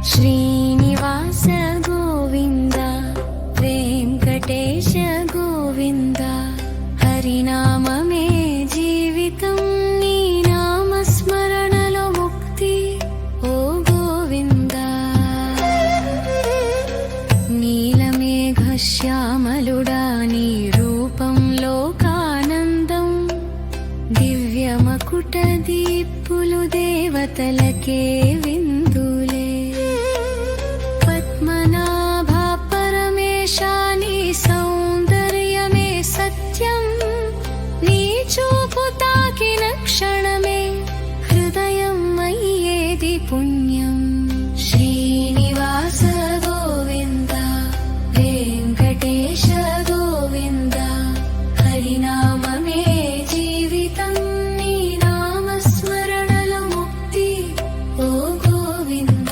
శ్రీనివాస గోవింద వెంకటేశ గోవింద హరినామమే జీవితం నీ నామస్మరణలో ముక్తి ఓ గోవింద నీలమేఘశ్యామలుడా నీ రూపం లోకానందం దివ్యమకుట దీప్పులు దేవతలకే విందులే సౌందర్యమే సత్యం నీ చూపు తాకిన క్షణమే హృదయం అయ్యేది పుణ్యం శ్రీనివాస గోవింద వెంకటేశ గోవింద హరినామమే జీవితం నీ నామస్మరణలో ముక్తి ఓ గోవింద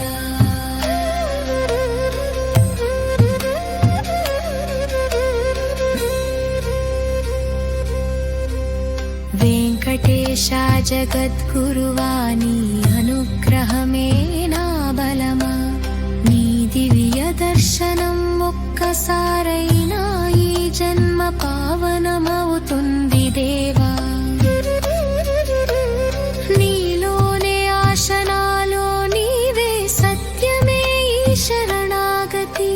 వెంకటేశ జగద్గురువాని అనుగ్రహమే నా బలమా నీ దివ్య దర్శనం ఒక్కసారైనా ఈ జన్మ పావనమవుతుంది దేవా నీలోనే ఆశనాలో నీవే సత్యమే ఈ శరణాగతి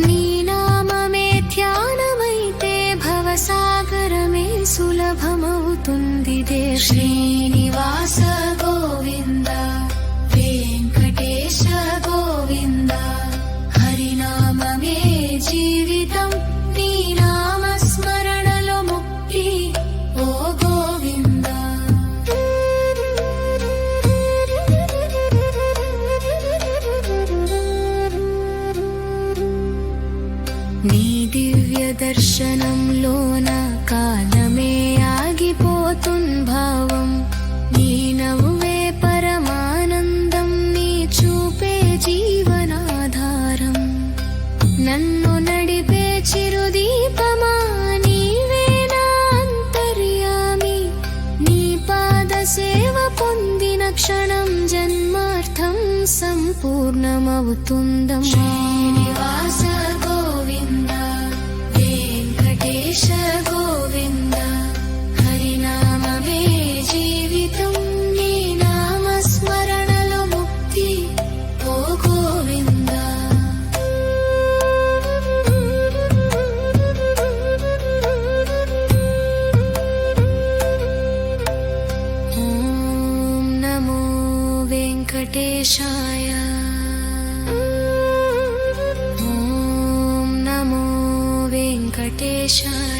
నీ నామమే ధ్యానమైతే భవసాగరమే సులభమవుతుంది దేవ శ్రీనివాస గోవింద వెంకటేశ గోవింద హరినామమే జీవితం నీ నామస్మరణలో ముక్తి ఓ గోవింద నీ దివ్య దర్శనంలోన కాలమే ఆగిపోతున్భావం నీ నవ్వే పరమానందం నీ చూపే జీవనాధారం నన్ను నడిపే చిరుదీపమా నీవే నా అంతర్యామి నీ పాద సేవ పొందిన క్షణం జన్మార్థం సంపూర్ణమవుతుందమ్మా శ్రీనివాస గోవింద వెంకటేశ గోవింద హరినామమే జీవితం నీ నామస్మరణలో ముక్తి ఓ గోవింద ఓం నమో వెంకటేశాయ ఓం నమో వెంకటేశాయ